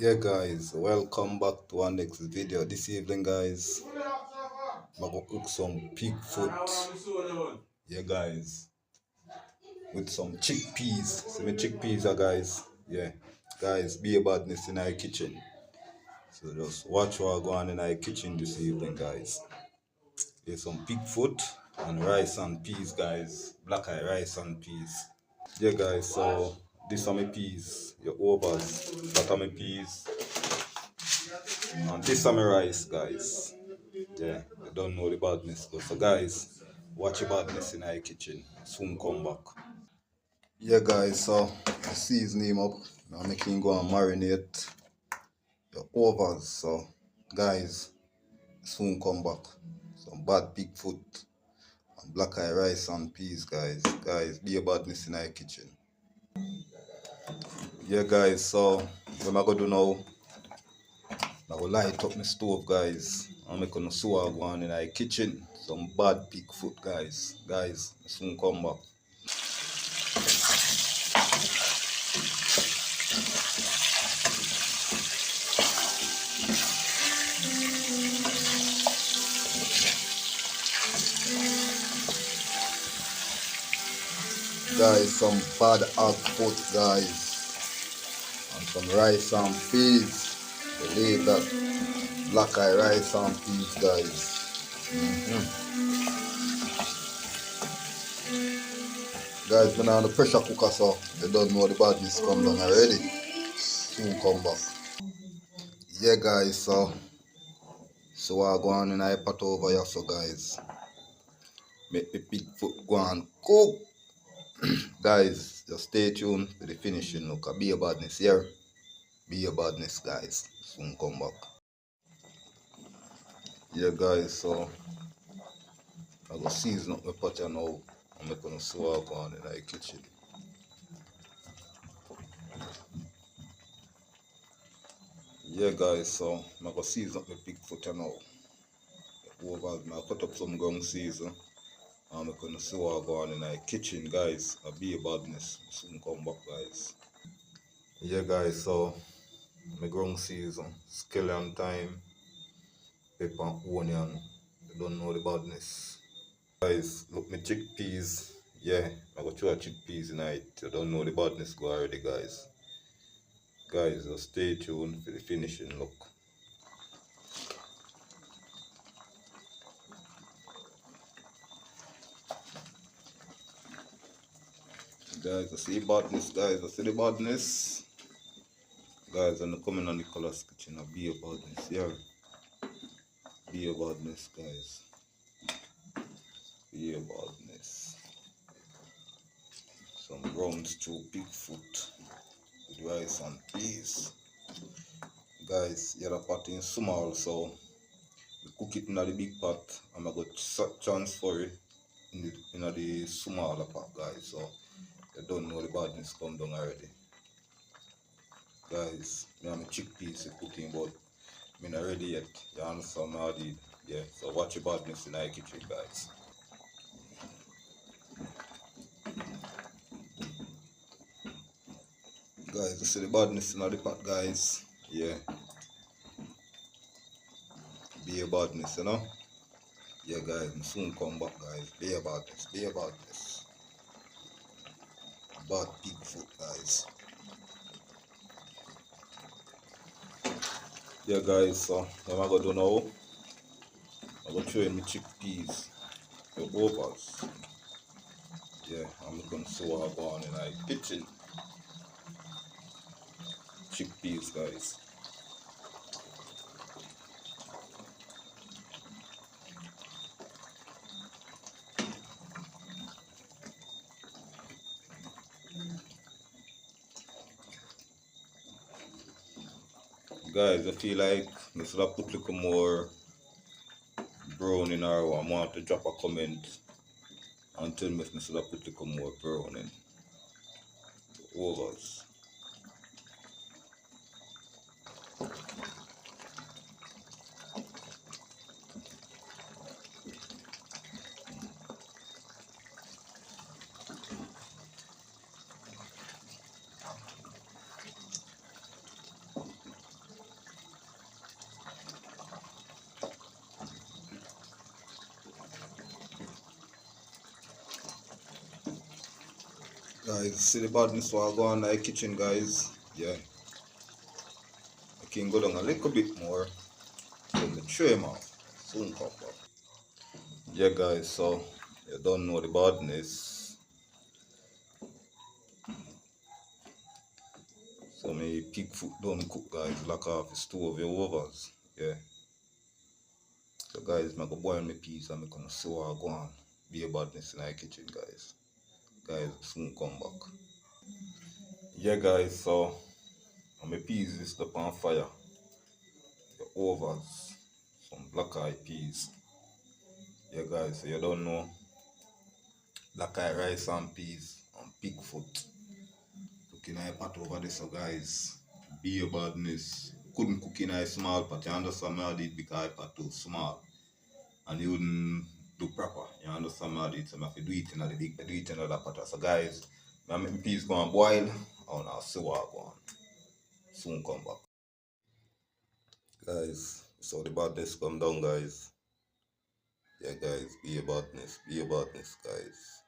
Yeah guys, welcome back to our next video. This evening guys, I'm gonna cook some pig foot. Yeah guys, with some chickpeas. See me chickpeas guys. Yeah. Guys, be a badness in our kitchen. So just watch what go on in our kitchen this evening guys. Here's some pig foot and rice and peas guys. Black eye rice and peas. Yeah guys, so this are my peas, your overs, that are my peas. And this are my rice, guys. Yeah, you don't know the badness. So, guys, watch your badness in our kitchen. Soon come back. Yeah, guys, so I season him up. Now making go and marinate your overs. So, guys, soon come back. Some bad pig foot and black eye rice and peas, guys. Guys, be a badness in our kitchen. Yeah, guys, so what am I gonna do now? I will light up my stove, guys. I'm making a sewer go on in our kitchen. Some bad pig food, guys. Guys, I soon come back. Guys, some bad hog food, guys. And some rice and peas. Believe that. Black eye rice and peas, guys. Guys, been on the pressure cooker, so you don't know the badness come down already. Soon come back. Yeah, guys, so I go on in I pot over here, so guys. Make the pig foot go and cook. Guys, just stay tuned to the finishing look. Be a badness here. Be a badness, guys. Soon come back. Yeah, guys, so I go season up my pot here now. I'm gonna swap on in the kitchen. Yeah, guys, so I'm gonna season up my pig foot here now. Over, I cut up some ground season. I'm gonna swap on in the kitchen, guys. Be a badness. Soon come back, guys. Yeah, guys, so my ground season, scallion thyme, pepper and onion. You don't know the badness. Guys, look my chickpeas. Yeah, I got two chickpeas tonight. You don't know the badness go already, guys. Guys, just stay tuned for the finishing look. Guys, I see the badness, guys. I see the badness. Guys, I'm coming on the colors kitchen. I be a badness, yeah. Be a badness, guys. Be a badness. Some ground stew, pig foot with rice and peas. Guys, yeah, the pot in small, so we cook it in the big pot. I'm going to transfer it in the smaller pot, guys. So you don't know the badness come down already. Guys, me and my chickpeas cooking, but I'm not ready yet. You understand how I did? Yeah, so watch your badness in the kitchen, guys. Guys, you see the badness in the pot, guys. Yeah. Be a badness, you know? Yeah, guys, I'm soon come back, guys. Be a badness, be a badness. Bad pig foot, guys. Yeah, guys, so what am I gonna do now? I'm gonna throw in my chickpeas, the overs. Yeah, I'm gonna see what I go on in the kitchen. Chickpeas, guys. Guys, I feel like I should have put a little more brown in our one. I want to drop a comment and tell me if I should have put a little more brown in the overs. Guys, see the badness while go on in the kitchen, guys. Yeah. I can go down a little bit more. Then the trim off. Soon come back. Yeah, guys, so you don't know the badness. So my pig foot don't cook, guys. Lock off the stove, your overs. Yeah. So guys, I go boil my peas and I'm gonna see what I go on. Be a badness in the kitchen, guys. Guys, soon come back. Yeah, guys, so my peas is up on fire. The overs, some black eyed peas. Yeah, guys, so you don't know black eye rice and peas and pig foot. Cooking a pot over this, so guys, be a badness. Couldn't cook in a small pot, you understand me? I did because I pot too small. And you wouldn't do proper. You understand me? I did, so I have to do it in a big, do it in another pot. So guys, I make my peas go and boil, and I'll see what I go on. Soon come back. Guys, so the badness come down, guys. Yeah, guys, be a badness, guys.